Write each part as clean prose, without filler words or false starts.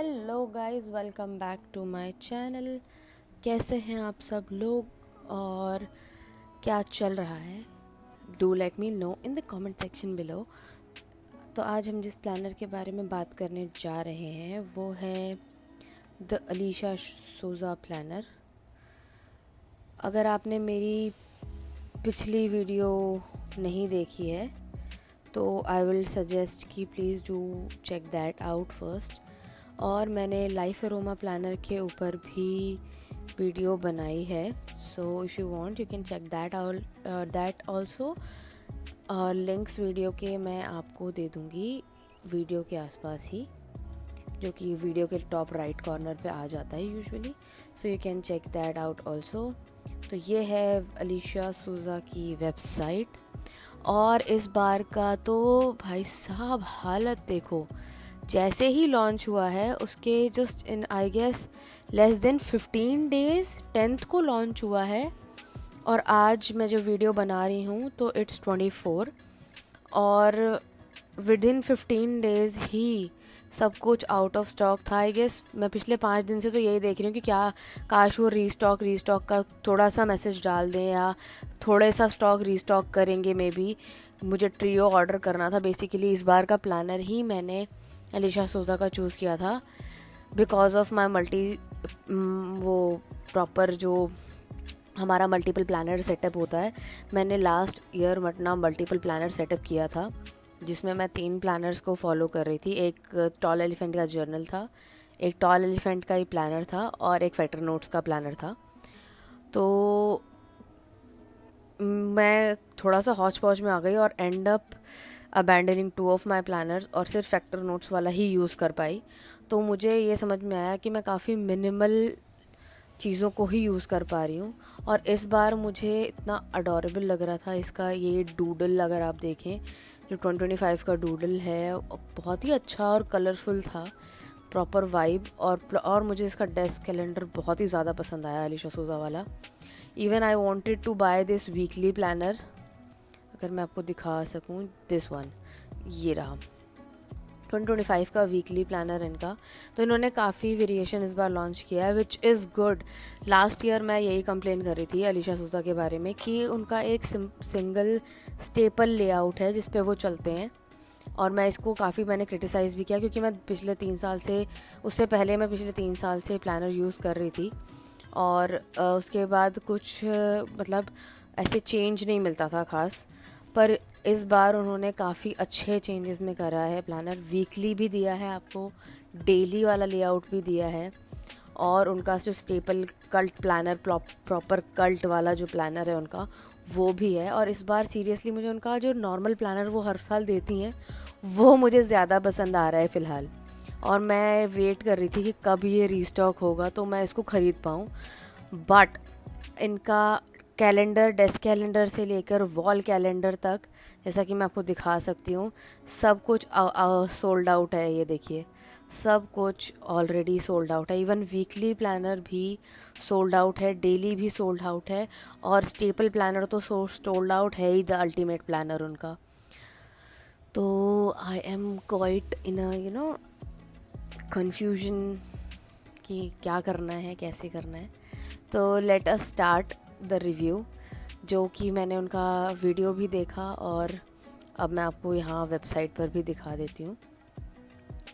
Hello guys, welcome back to my channel. कैसे हैं आप सब लोग और क्या चल रहा है? Do let me know in the comment section below. तो आज हम जिस प्लानर के बारे में बात करने जा रहे हैं वो है द अलीशा सूजा प्लानर। अगर आपने मेरी पिछली वीडियो नहीं देखी है तो आई विल सजेस्ट कि please do check that out first. और मैंने लाइफ अरोमा प्लानर के ऊपर भी वीडियो बनाई है, so if you want you can check that also. Links video के मैं आपको दे दूँगी वीडियो के आसपास ही, जो कि वीडियो के टॉप राइट कॉर्नर पे आ जाता है usually, so you can check that out also. तो ये है अलीशा सूजा की वेबसाइट। और इस बार का तो भाई साहब हालत देखो, जैसे ही लॉन्च हुआ है उसके just in I guess less than 15 days 10th को लॉन्च हुआ है। और आज मैं जो वीडियो बना रही हूँ तो इट्स 24 और विद इन 15 डेज़ ही सब कुछ आउट ऑफ स्टॉक था। आई गेस मैं पिछले 5 दिन से तो यही देख रही हूँ कि क्या काश वो रीस्टॉक का थोड़ा सा मैसेज डाल दें या थोड़े सा स्टॉक रीस्टॉक करेंगे। मे बी मुझे ट्रियो ऑर्डर करना था बेसिकली। इस बार का प्लानर ही मैंने अलीशा सूजा का चूज़ किया था बिकॉज ऑफ माई वो प्रॉपर जो हमारा मल्टीपल प्लानर सेटअप होता है। मैंने लास्ट ईयर अपना मल्टीपल प्लानर सेटअप किया था जिसमें मैं 3 प्लानर्स को फॉलो कर रही थी। एक टॉल एलिफेंट का जर्नल था, एक टॉल एलिफेंट का ही प्लानर था और एक फैक्टर नोट्स का प्लानर था। तो मैं थोड़ा सा हौच पौच में आ गई और and up abandoning 2 of my planners और सिर्फ फैक्टर नोट्स वाला ही यूज़ कर पाई। तो मुझे ये समझ में आया कि मैं काफ़ी मिनिमल चीज़ों को ही यूज़ कर पा रही हूँ। और इस बार मुझे इतना अडोरेबल लग रहा था इसका ये डूडल। अगर आप देखें जो 2025 का डूडल है बहुत ही अच्छा और कलरफुल था, प्रॉपर वाइब। और मुझे इसका डेस्क कैलेंडर बहुत ही ज़्यादा पसंद आया अलीशा सूजा वाला। Even I wanted to buy this weekly planner, अगर मैं आपको दिखा सकूँ, दिस वन, ये रहा 2025 का वीकली प्लानर इनका। तो इन्होंने काफ़ी वेरिएशन इस बार लॉन्च किया है which is good. Last year मैं यही कंप्लेन कर रही थी अलीशा सूजा के बारे में कि उनका एक सिंगल स्टेपल लेआउट है जिस पे वो चलते हैं। और मैं इसको काफ़ी मैंने क्रिटिसाइज़ भी किया क्योंकि मैं पिछले 3 साल से, उससे पहले मैं पिछले 3 साल से प्लानर यूज़ कर रही थी और उसके बाद कुछ मतलब ऐसे चेंज नहीं मिलता था ख़ास। पर इस बार उन्होंने काफ़ी अच्छे चेंजेस में करा है। प्लानर वीकली भी दिया है आपको, डेली वाला लेआउट भी दिया है और उनका जो staple cult planner proper cult वाला जो प्लानर है उनका वो भी है। और इस बार सीरियसली मुझे उनका जो नॉर्मल प्लानर वो हर साल देती हैं वो मुझे ज़्यादा पसंद आ रहा है फ़िलहाल। और मैं वेट कर रही थी कि कब ये रीस्टॉक होगा तो मैं इसको ख़रीद पाऊँ। बट इनका कैलेंडर, डेस्क कैलेंडर से लेकर वॉल कैलेंडर तक, जैसा कि मैं आपको दिखा सकती हूँ, सब कुछ सोल्ड आउट है। ये देखिए, सब कुछ ऑलरेडी सोल्ड आउट है। इवन वीकली प्लानर भी सोल्ड आउट है, डेली भी सोल्ड आउट है और स्टेपल प्लानर तो सोल्ड आउट है ही, द अल्टीमेट प्लानर उनका। तो I am quite in a confusion कि क्या करना है, कैसे करना है। तो let us start the review, जो कि मैंने उनका वीडियो भी देखा और अब मैं आपको यहाँ वेबसाइट पर भी दिखा देती हूँ।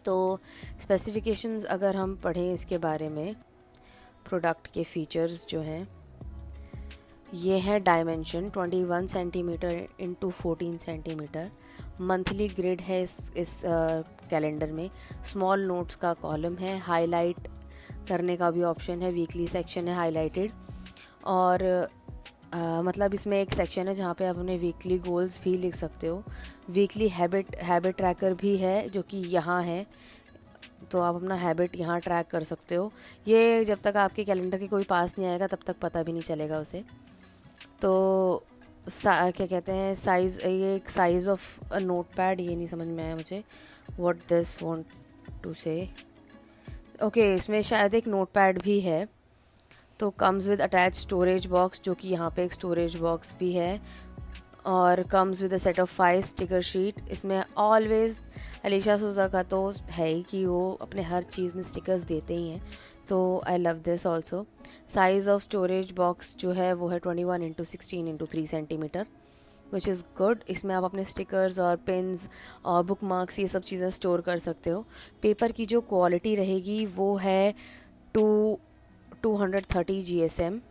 तो स्पेसिफिकेशंस अगर हम पढ़ें इसके बारे में, प्रोडक्ट के फीचर्स जो हैं ये है dimension 21 centimetre into 14 centimetre. Monthly grid है इस कैलेंडर में। स्मॉल नोट्स का कॉलम है, हाईलाइट करने का भी ऑप्शन है, वीकली सेक्शन है हाईलाइटेड। और मतलब इसमें एक सेक्शन है जहाँ पे आप अपने वीकली गोल्स भी लिख सकते हो। वीकली हैबिट ट्रैकर भी है जो कि यहाँ है, तो आप अपना हैबिट यहाँ ट्रैक कर सकते हो। ये जब तक आपके कैलेंडर के कोई पास नहीं आएगा तब तक पता भी नहीं चलेगा उसे। तो क्या कहते हैं, साइज़, ये एक size of a note pad, ये नहीं समझ में आया मुझे व्हाट दिस वांट टू से। ओके, इसमें शायद एक नोट पैड भी है। तो comes with attach storage box, जो कि यहाँ पे एक स्टोरेज बॉक्स भी है। और comes with a set of 5 sticker sheet. इसमें ऑलवेज अलीशा सूजा का तो है ही कि वो अपने हर चीज़ में स्टिकर्स देते ही हैं, तो I love this also. Size of storage box जो है वो है 21x16x3 centimetre, which is good. इसमें आप अपने स्टिकर्स और पिन्स और बुक मार्क्स ये सब चीज़ें स्टोर कर सकते हो। पेपर की जो क्वालिटी रहेगी वो है 230 GSM।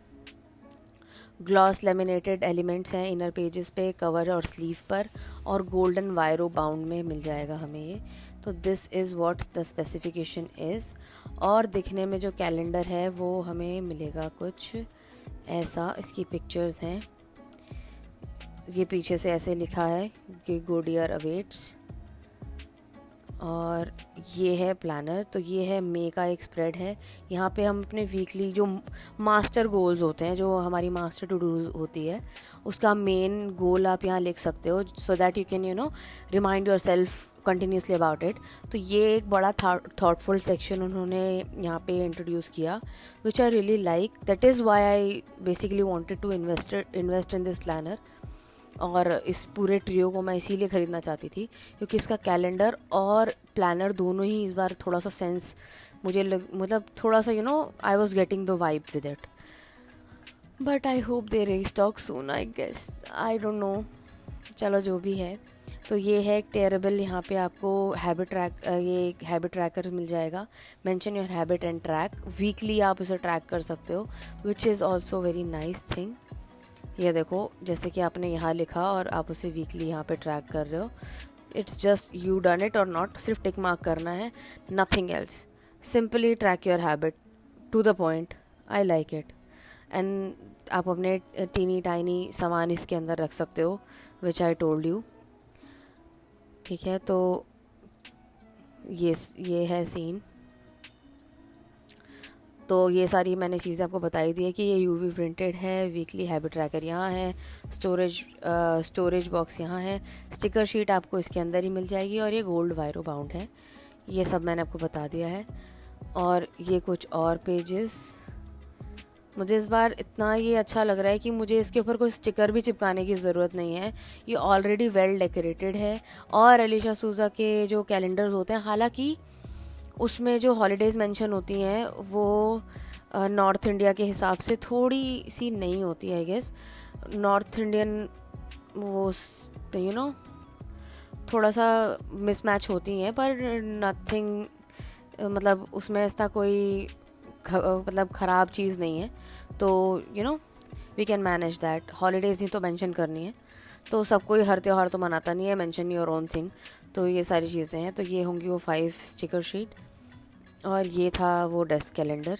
ग्लॉस लेमिनेटेड एलिमेंट्स हैं इनर पेजेस पे, कवर और स्लीव पर, और गोल्डन वायरो बाउंड में मिल जाएगा हमें ये। तो this is what the specification is. और दिखने में जो कैलेंडर है वो हमें मिलेगा कुछ ऐसा। इसकी पिक्चर्स हैं, ये पीछे से ऐसे लिखा है कि गोडियर अवेट्स, और ये है प्लानर। तो ये है मई का एक स्प्रेड है। यहाँ पे हम अपने वीकली जो मास्टर गोल्स होते हैं, जो हमारी मास्टर टू डू होती है, उसका मेन गोल आप यहाँ लिख सकते हो, so that you can remind your self continuously about it. तो ये एक बड़ा थॉटफुल सेक्शन उन्होंने यहाँ पे इंट्रोड्यूस किया, which I really like. That is why I basically wanted to invest in this planner. और इस पूरे ट्रियो को मैं इसीलिए ख़रीदना चाहती थी क्योंकि इसका कैलेंडर और प्लानर दोनों ही इस बार थोड़ा सा सेंस मुझे मतलब थोड़ा सा I was getting the vibe with it. But I hope they restock soon, I guess, I don't know. चलो जो भी है। तो ये है एक टेरेबल, यहाँ पे आपको ये एक हैबिट ट्रैकर मिल जाएगा। Mention your habit and track, weekly आप उसे ट्रैक कर सकते हो, विच is also very nice thing. ये देखो, जैसे कि आपने यहाँ लिखा और आप उसे वीकली यहाँ पे ट्रैक कर रहे हो। It's just you done it or not, सिर्फ टिक मार्क करना है, nothing else. Simply track your habit to the point, I like it. And आप अपने टीनी टाइनी सामान इसके अंदर रख सकते हो, विच आई टोल्ड यू। ठीक है, तो ये है सीन। तो ये सारी मैंने चीज़ें आपको बताई दी है कि ये यूवी प्रिंटेड है। वीकली हैबिट ट्रैकर यहाँ है, स्टोरेज बॉक्स यहाँ है, स्टिकर शीट आपको इसके अंदर ही मिल जाएगी, और ये गोल्ड वायरो बाउंड है। ये सब मैंने आपको बता दिया है। और ये कुछ और पेजेस, मुझे इस बार इतना ये अच्छा लग रहा है कि मुझे इसके ऊपर कोई स्टिकर भी चिपकाने की ज़रूरत नहीं है। ये ऑलरेडी वेल डेकोरेटेड है। और अलीशा सूजा के जो कैलेंडर्स होते हैं, हालांकि उसमें जो हॉलीडेज़ मेंशन होती हैं वो नॉर्थ इंडिया के हिसाब से थोड़ी सी नहीं होती है, आई गेस। नॉर्थ इंडियन वो थोड़ा सा मिसमैच होती हैं, पर नथिंग, मतलब उसमें ऐसा कोई मतलब ख़राब चीज़ नहीं है। तो we can manage that. Holidays ही तो मेंशन करनी है, तो सब कोई हर त्यौहार तो मनाता नहीं है। Mention your own thing. तो ये सारी चीज़ें हैं। तो ये होंगी वो 5 स्टिकर शीट, और ये था वो desk calendar.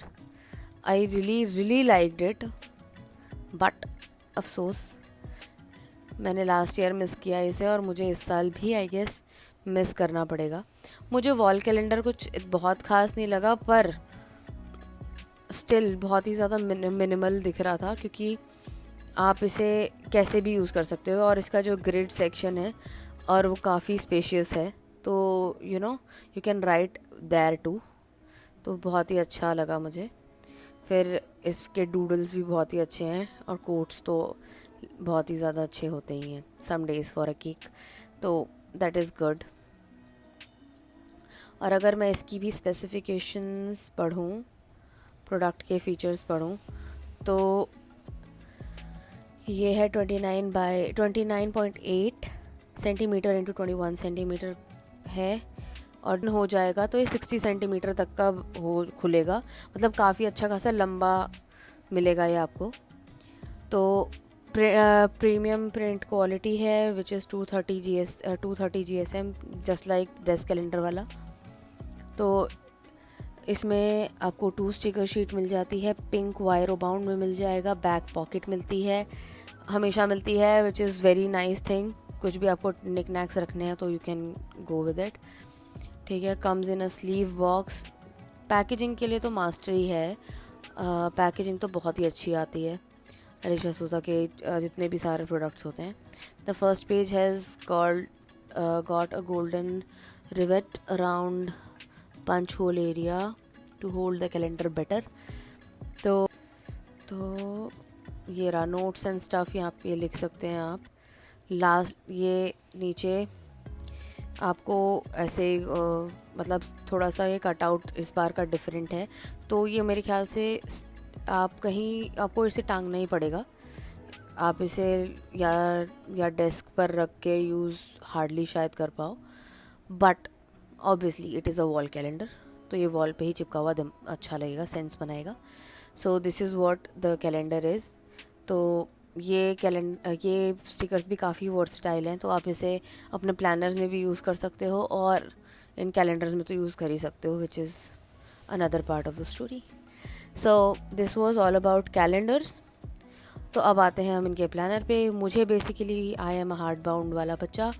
I really liked it, but अफसोस मैंने लास्ट ईयर मिस किया इसे, और मुझे इस साल भी आई गेस मिस करना पड़ेगा। मुझे वॉल कैलेंडर कुछ बहुत ख़ास नहीं लगा, पर स्टिल बहुत ही ज़्यादा मिनिमल दिख रहा था, क्योंकि आप इसे कैसे भी यूज़ कर सकते हो। और इसका जो ग्रिड सेक्शन है और वो काफ़ी स्पेशियस है, तो you can write there too. तो बहुत ही अच्छा लगा मुझे। फिर इसके डूडल्स भी बहुत ही अच्छे हैं, और कोट्स तो बहुत ही ज़्यादा अच्छे होते ही हैं। Some days for a cake, तो दैट इज़ गुड। और अगर मैं इसकी भी स्पेसिफिकेशंस पढ़ूँ, प्रोडक्ट के फीचर्स पढ़ूँ, तो ये है 29.8 सेंटीमीटर इंटू 21 सेंटीमीटर है, और हो जाएगा तो ये 60 सेंटीमीटर तक का खुलेगा। मतलब काफ़ी अच्छा खासा लंबा मिलेगा ये आपको। तो प्रीमियम प्रिंट क्वालिटी है, which is 230 GSM, just like desk calendar वाला। तो इसमें आपको 2 स्टिकर शीट मिल जाती है, पिंक वायरो बाउंड में मिल जाएगा, बैक पॉकेट मिलती है, हमेशा मिलती है, which is very nice thing. कुछ भी आपको निक नैक्स रखने हैं तो you can go with it. ठीक है, comes in a sleeve box. Packaging के लिए तो मास्टर ही है, पैकेजिंग तो बहुत ही अच्छी आती है अलीशा सूजा के जितने भी सारे प्रोडक्ट्स होते हैं। The first page has got a golden rivet around punch hole area to hold the calendar better. तो ये रहा नोट्स एंड स्टफ, यहाँ पे लिख सकते हैं आप। लास्ट ये नीचे आपको ऐसे मतलब थोड़ा सा ये कटआउट इस बार का डिफरेंट है, तो ये मेरे ख्याल से आप कहीं आपको इसे टांगना ही पड़ेगा। आप इसे या डेस्क पर रख के यूज़ हार्डली शायद कर पाओ, but obviously it is a wall calendar, तो ये वॉल पे ही चिपका हुआ अच्छा लगेगा, सेंस बनाएगा। सो this is what the calendar is. तो ये स्टिकर्स भी काफ़ी वर्सटाइल हैं, तो आप इसे अपने प्लानर्स में भी यूज़ कर सकते हो और इन कैलेंडर्स में तो यूज़ कर ही सकते हो, which is another part of the story. So this was all about calendars. तो अब आते हैं हम इनके प्लानर पे। मुझे basically I am a hard bound वाला बच्चा,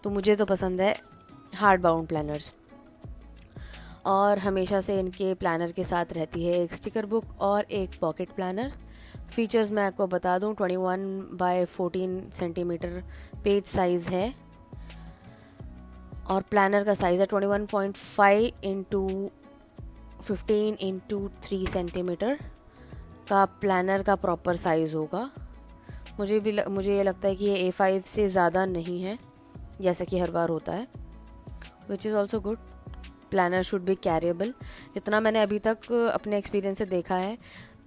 तो मुझे तो पसंद है हार्ड बाउंड प्लानर्स, और हमेशा से इनके प्लानर के साथ रहती है एक स्टिकर बुक और एक पॉकेट प्लानर। फीचर्स मैं आपको बता दूं, 21x14 सेंटीमीटर पेज साइज़ है और प्लानर का साइज़ है 21.5 इंटू 15 इंटू 3 सेंटीमीटर का प्लानर का प्रॉपर साइज़ होगा। मुझे ये लगता है कि ये A5 से ज़्यादा नहीं है, जैसा कि हर बार होता है, which is also good. Planner should be carriable. जितना मैंने अभी तक अपने एक्सपीरियंस से देखा है,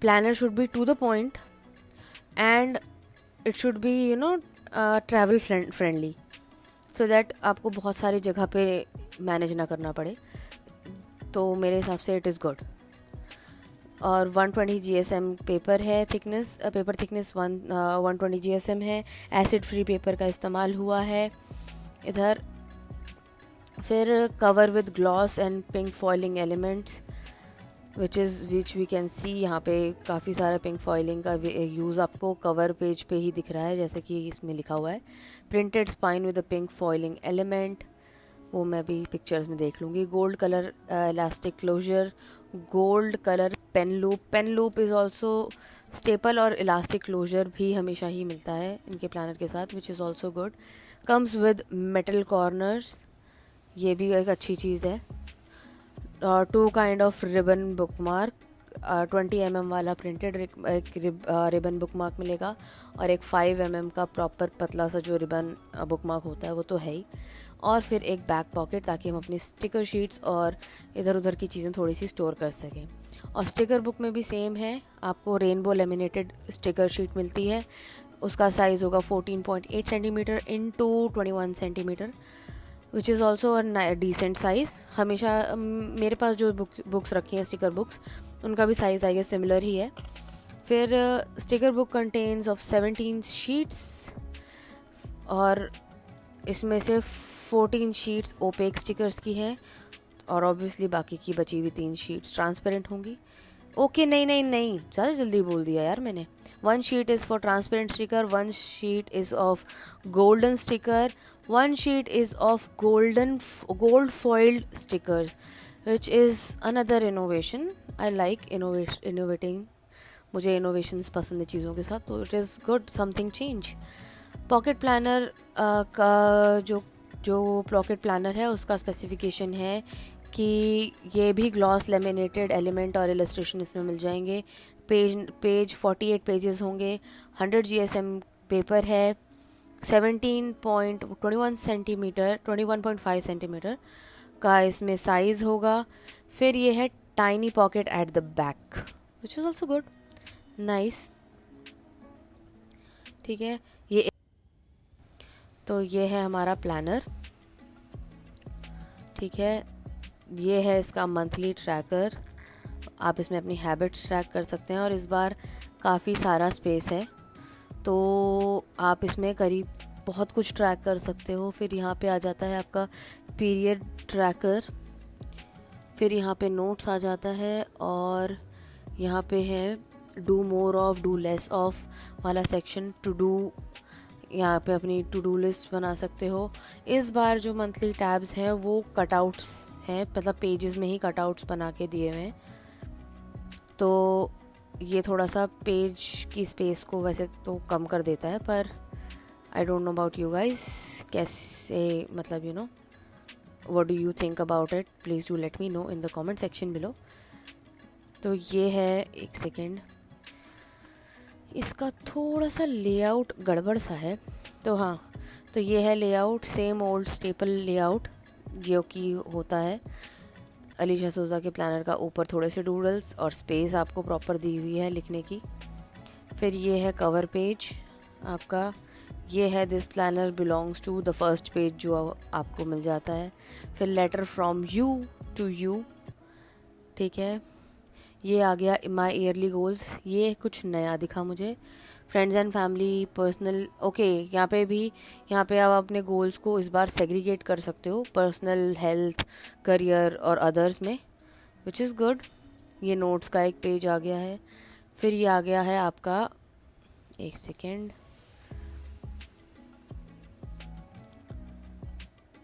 planner should be to the point and it should be travel friendly, so that आपको बहुत सारी जगह पे मैनेज ना करना पड़े। तो मेरे हिसाब से इट इज़ गुड। और 120 GSM पेपर है, पेपर थिकनेस 120 GSM है। एसिड फ्री पेपर का इस्तेमाल हुआ है इधर। फिर cover with gloss and pink foiling elements which we can see. यहाँ पे काफ़ी सारा पिंक फॉइलिंग का यूज़ आपको कवर पेज पे ही दिख रहा है, जैसे कि इसमें लिखा हुआ है printed spine with a pink foiling element, वो मैं भी पिक्चर्स में देख लूँगी। Gold colour elastic closure, gold colour pen loop is also staple, और इलास्टिक क्लोजर भी हमेशा ही मिलता है इनके प्लानर के साथ, which is also good. Comes with metal corners, ये भी एक अच्छी चीज़ है। 2 kind of ribbon bookmark, 20 mm वाला प्रिंटेड एक रिबन बुक मार्क मिलेगा, और एक 5 mm का प्रॉपर पतला सा जो रिबन बुक मार्क होता है वो तो है ही। और फिर एक बैक पॉकेट, ताकि हम अपनी स्टिकर शीट्स और इधर उधर की चीज़ें थोड़ी सी स्टोर कर सकें। और स्टिकर बुक में भी सेम है, आपको रेनबो लेमिनेटेड स्टिकर शीट मिलती है, उसका साइज़ होगा 14.8 centimetre into 21 centimetre, which is also a decent size. हमेशा मेरे पास जो बुक्स रखी हैं स्टिकर बुक्स, उनका भी साइज़ आई गेस सिमिलर ही है। फिर sticker book contains of 17 sheets, और इसमें से 14 शीट्स ओपेक स्टिकर्स की हैं, और ऑब्वियसली बाकी की बची हुई 3 शीट्स ट्रांसपेरेंट होंगी। ओके नहीं, ज़्यादा जल्दी बोल दिया यार मैंने। 1 sheet is for transparent sticker, 1 sheet is of golden sticker, 1 sheet is of gold foiled stickers, which is another innovation. I like innovating. मुझे innovations पसंद है चीज़ों के साथ, तो it is good, something change. Pocket planner का जो pocket planner है उसका स्पेसिफिकेशन है कि ये भी ग्लॉस लेमिनेटेड एलिमेंट और इलस्ट्रेशन इसमें मिल जाएंगे। पेज 48 पेजेस होंगे, 100 GSM पेपर है, 17.21 सेंटीमीटर 21.5 सेंटीमीटर का इसमें साइज़ होगा। फिर ये है tiny pocket at the back, which is also good, nice. ठीक है, तो ये है हमारा प्लानर। ठीक है, ये है इसका मंथली ट्रैकर, आप इसमें अपनी हैबिट्स ट्रैक कर सकते हैं, और इस बार काफ़ी सारा स्पेस है, तो आप इसमें करीब बहुत कुछ ट्रैक कर सकते हो। फिर यहाँ पे आ जाता है आपका पीरियड ट्रैकर, फिर यहाँ पे नोट्स आ जाता है, और यहाँ पे है do more of, do less of वाला सेक्शन, टू डू, यहाँ पे अपनी टू डू लिस्ट बना सकते हो। इस बार जो मंथली टैब्स हैं वो कटआउट्स हैं, मतलब पेजेस में ही कटआउट्स बना के दिए हुए हैं, तो ये थोड़ा सा पेज की स्पेस को वैसे तो कम कर देता है, पर आई don't know about you guys, कैसे, मतलब you know what do you think about it, please do let me know in the comment section below. तो ये है, एक सेकेंड, इसका थोड़ा सा लेआउट गड़बड़ सा है, तो हाँ, तो ये है layout, same old staple layout जो कि होता है अलीशा सूजा के प्लानर का। ऊपर थोड़े से डूडल्स और स्पेस आपको प्रॉपर दी हुई है लिखने की। फिर ये है कवर पेज आपका, ये है this planner belongs to the first page जो आपको मिल जाता है। फिर letter from you to you, ठीक है। ये आ गया माई ईयरली गोल्स, ये कुछ नया दिखा मुझे। Friends and family, personal, okay यहाँ पे भी, यहाँ पे आप अपने गोल्स को इस बार सेग्रीगेट कर सकते हो, पर्सनल, हेल्थ, करियर और अदर्स में, विच इज़ गुड। ये नोट्स का एक पेज आ गया है। फिर ये आ गया है आपका, एक सेकेंड,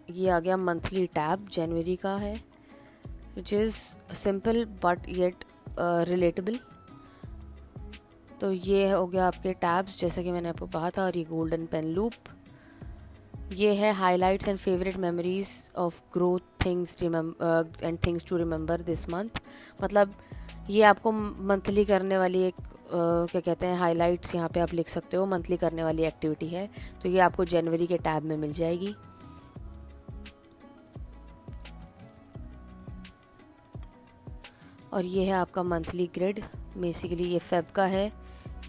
ये आ गया मंथली टैब, जनवरी का है, which is simple but yet relatable. तो ये हो गया आपके टैब्स जैसा कि मैंने आपको कहा था। और ये गोल्डन पेन लूप, ये है highlights and favourite memories of growth things and things to remember this month. मतलब ये आपको मंथली करने वाली एक क्या कहते हैं, हाइलाइट्स यहाँ पे आप लिख सकते हो, मंथली करने वाली एक्टिविटी है। तो ये आपको जनवरी के टैब में मिल जाएगी। और ये है आपका मंथली ग्रिड, बेसिकली ये फेब का है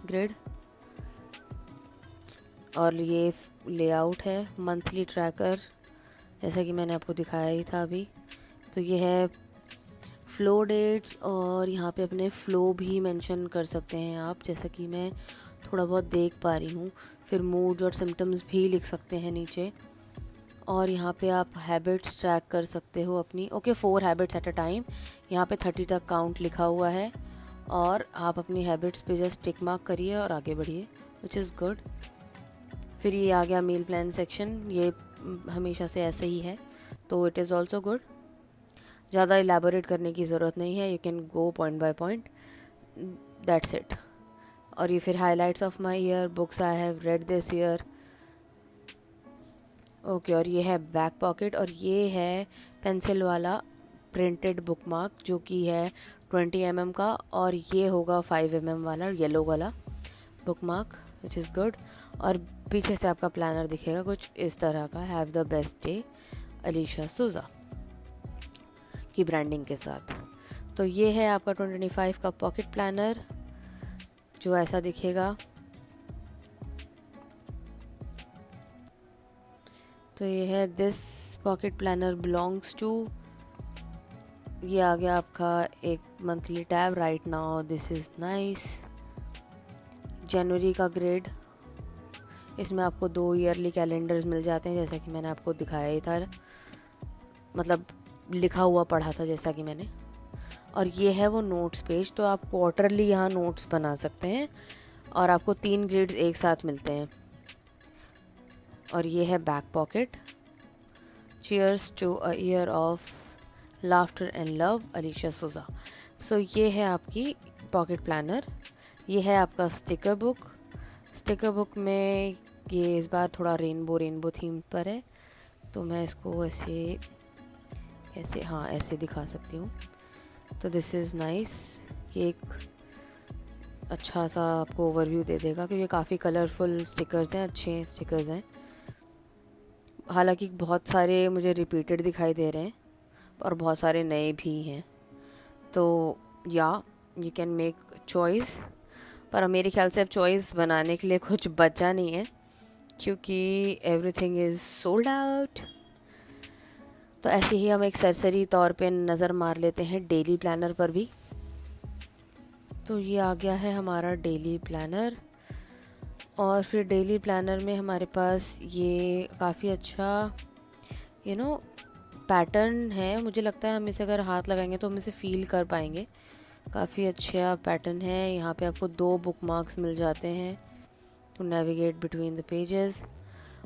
ग्रिड। और ये लेआउट है मंथली ट्रैकर, जैसा कि मैंने आपको दिखाया ही था अभी। तो ये है फ्लो डेट्स, और यहाँ पे अपने फ्लो भी मेंशन कर सकते हैं आप, जैसा कि मैं थोड़ा बहुत देख पा रही हूँ। फिर मूड्स और सिम्टम्स भी लिख सकते हैं नीचे। और यहाँ पे आप हैबिट्स ट्रैक कर सकते हो अपनी। Okay, 4 habits at a time, यहाँ पे 30 तक काउंट लिखा हुआ है। और आप अपनी हैबिट्स पे जस्ट टिक मार्क करिए और आगे बढ़िए, विच इज़ गुड। फिर ये आ गया मील प्लान सेक्शन, ये हमेशा से ऐसे ही है, तो इट इज़ ऑल्सो गुड। ज़्यादा इलेबोरेट करने की ज़रूरत नहीं है, you can go point by point, that's it. और ये फिर highlights of my year, books I have read this year, okay. और ये है बैक पॉकेट, और ये है पेंसिल वाला प्रिंटेड बुक मार्क जो कि है 20 mm का, और ये होगा 5 mm वाला येलो वाला book mark, which is good. और पीछे से आपका प्लानर दिखेगा कुछ इस तरह का, have the best day Alisha सूजा की ब्रांडिंग के साथ। तो ये है आपका 2025 का पॉकेट प्लानर जो ऐसा दिखेगा। तो ये है this pocket planner belongs to, ये आ गया आपका एक monthly tab, right now this is nice. जनवरी का ग्रिड, इसमें आपको 2 ईयरली कैलेंडर्स मिल जाते हैं, जैसा कि मैंने आपको दिखाया ही था, मतलब लिखा हुआ पढ़ा था जैसा कि मैंने। और ये है वो नोट्स पेज, तो आप क्वार्टरली यहाँ नोट्स बना सकते हैं, और आपको 3 ग्रिड्स एक साथ मिलते हैं। और ये है back pocket, cheers to a year of laughter and love Alisha Souza. So ये है आपकी पॉकेट प्लानर। ये है आपका स्टिकर बुक, स्टिकर बुक में ये इस बार थोड़ा रेनबो थीम पर है, तो मैं इसको ऐसे ऐसे हाँ ऐसे दिखा सकती हूँ। तो दिस इज़ नाइस, ये एक अच्छा सा आपको ओवरव्यू दे देगा, क्योंकि काफ़ी कलरफुल स्टिकर्स हैं, अच्छे स्टिकर्स हैं। हालांकि बहुत सारे मुझे रिपीटेड दिखाई दे रहे हैं और बहुत सारे नए भी हैं, तो या यू कैन मेक चॉइस। पर मेरे ख्याल से अब चॉइस बनाने के लिए कुछ बचा नहीं है, क्योंकि एवरीथिंग इज़ सोल्ड आउट। तो ऐसे ही हम एक सरसरी तौर पे नज़र मार लेते हैं डेली प्लानर पर भी। तो ये आ गया है हमारा डेली प्लानर, और फिर डेली प्लानर में हमारे पास ये काफ़ी अच्छा पैटर्न है। मुझे लगता है हम इसे अगर हाथ लगाएंगे तो हम इसे फील कर पाएंगे, काफ़ी अच्छा पैटर्न है। यहाँ पे आपको 2 बुक मार्क्स मिल जाते हैं to navigate between the pages.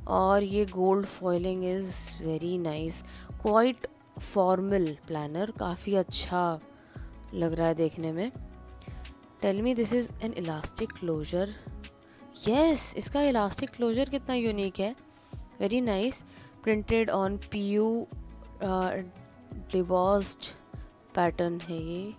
और ये gold foiling is very nice, quite formal planner, काफ़ी अच्छा लग रहा है देखने में। Tell me this is an elastic closure, yes, इसका इलास्टिक क्लोजर कितना यूनिक है, very nice. Printed on PU debossed pattern है ये,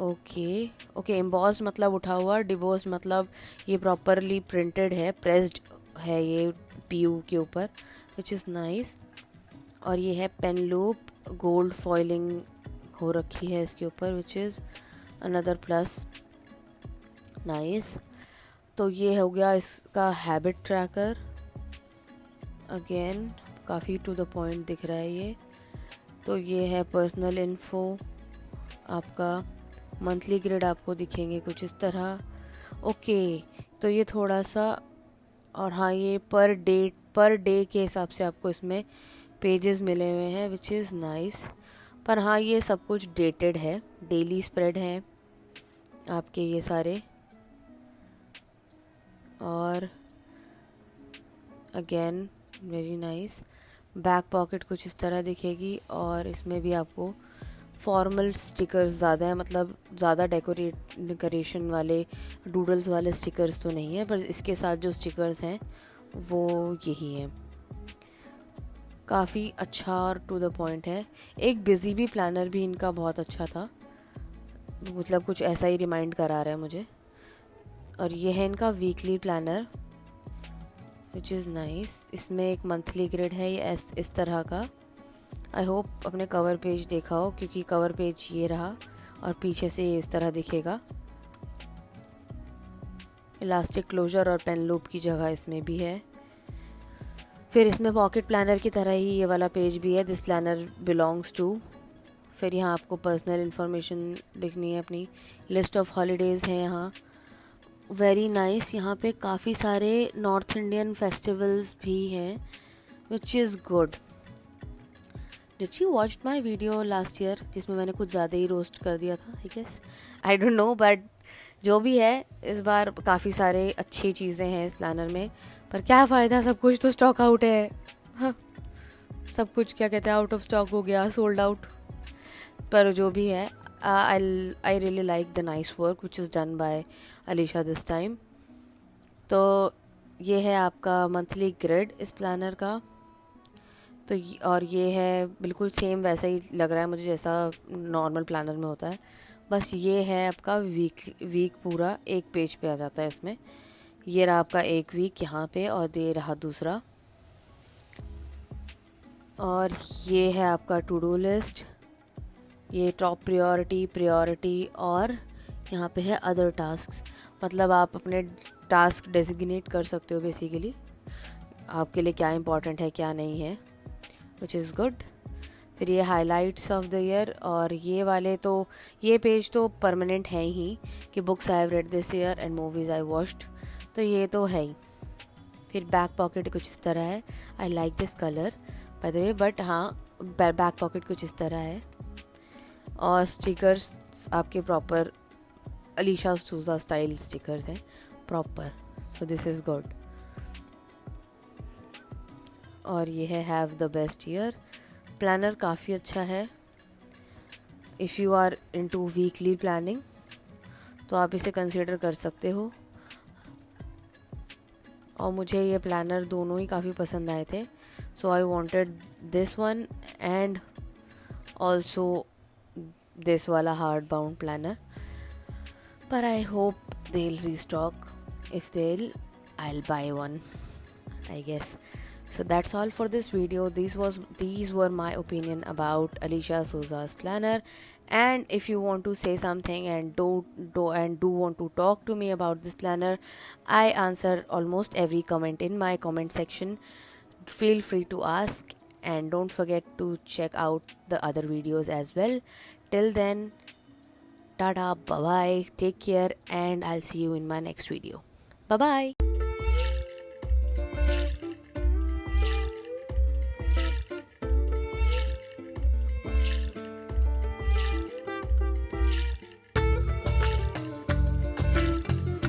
ओके। एम्बॉस्ड मतलब उठा हुआ, डिबॉस्ड मतलब ये प्रॉपरली प्रिंटेड है, प्रेस्ड है ये पीयू के ऊपर, विच इज़ नाइस। और ये है पेन लूप, गोल्ड फॉइलिंग हो रखी है इसके ऊपर, which is another plus, nice. तो ये हो गया इसका हैबिट ट्रैकर, अगेन काफ़ी टू द पॉइंट दिख रहा है ये। तो ये है पर्सनल इन्फो, आपका मंथली ग्रिड आपको दिखेंगे कुछ इस तरह। ओके, तो ये थोड़ा सा, और हाँ ये पर डे के हिसाब से आपको इसमें पेजेस मिले हुए हैं, विच इज़ नाइस। पर हाँ ये सब कुछ डेटेड है, डेली स्प्रेड है आपके ये सारे। और again very nice. Back pocket कुछ इस तरह दिखेगी, और इसमें भी आपको फॉर्मल स्टिकर्स ज़्यादा है, मतलब ज़्यादा डेकोरेशन वाले डूडल्स वाले स्टिकर्स तो नहीं है, पर इसके साथ जो स्टिकर्स हैं वो यही हैं। काफ़ी अच्छा और टू द पॉइंट है। एक बिजी बी प्लानर भी इनका बहुत अच्छा था, मतलब कुछ ऐसा ही रिमाइंड करा रहा है मुझे। और ये है इनका weekly planner, which is nice. इसमें एक मंथली ग्रिड है ये इस तरह का। आई होप अपने कवर पेज देखा हो, क्योंकि कवर पेज ये रहा और पीछे से ये इस तरह दिखेगा। इलास्टिक क्लोजर और पेन लूप की जगह इसमें भी है। फिर इसमें पॉकेट प्लानर की तरह ही ये वाला पेज भी है, दिस प्लानर बिलोंग्स टू। फिर यहाँ आपको पर्सनल इन्फॉर्मेशन लिखनी है, अपनी लिस्ट ऑफ हॉलीडेज़ हैं यहाँ, वेरी नाइस। यहाँ पे काफ़ी सारे नॉर्थ इंडियन फेस्टिवल्स भी हैं, which is good. Did she watch my video last year, जिसमें मैंने कुछ ज़्यादा ही रोस्ट कर दिया था, I guess, I don't know, but जो भी है इस बार काफ़ी सारे अच्छी चीज़ें हैं इस प्लानर में। पर क्या फ़ायदा, सब कुछ तो स्टॉक आउट है। हाँ, सब कुछ क्या कहते हैं आउट ऑफ स्टॉक हो गया, सोल्ड आउट। पर जो भी है, आई really like the nice work which is done by Alisha this time. तो ये है आपका मंथली ग्रिड इस प्लानर का। तो और ये है बिल्कुल सेम वैसा ही लग रहा है मुझे जैसा नॉर्मल प्लानर में होता है, बस ये है आपका वीक पूरा एक पेज पे आ जाता है इसमें। ये रहा आपका एक वीक यहाँ पे, और ये रहा दूसरा। और ये है आपका टू डू लिस्ट, ये टॉप प्रायोरिटी, और यहाँ पे है अदर टास्क्स, मतलब आप अपने टास्क डेजिग्नेट कर सकते हो बेसिकली, आपके लिए क्या इंपॉर्टेंट है क्या नहीं है, विच इज़ गुड। फिर ये हाइलाइट्स ऑफ द ईयर, और ये वाले तो ये पेज तो परमानेंट है ही कि books I have read this year and movies I watched, तो ये तो है ही। फिर बैक पॉकेट कुछ इस तरह है, I like this colour by the way, but हाँ बैक पॉकेट कुछ इस तरह है। और स्टिकर्स आपके proper Alisha Souza style stickers हैं proper, so this is good. और ये है have the best year planner, काफ़ी अच्छा है। If you are into weekly planning तो आप इसे कंसिडर कर सकते हो। और मुझे ये प्लानर दोनों ही काफ़ी पसंद आए थे, so I wanted this one and also this वाला हार्ड बाउंड प्लानर, पर I hope they'll restock. If they'll, I'll buy one, I guess. So that's all for this video. These were my opinion about Alicia Souza's planner. And if you want to say something and do want to talk to me about this planner, I answer almost every comment in my comment section. Feel free to ask, and don't forget to check out the other videos as well. Till then, tada, bye bye, take care, and I'll see you in my next video. Bye bye.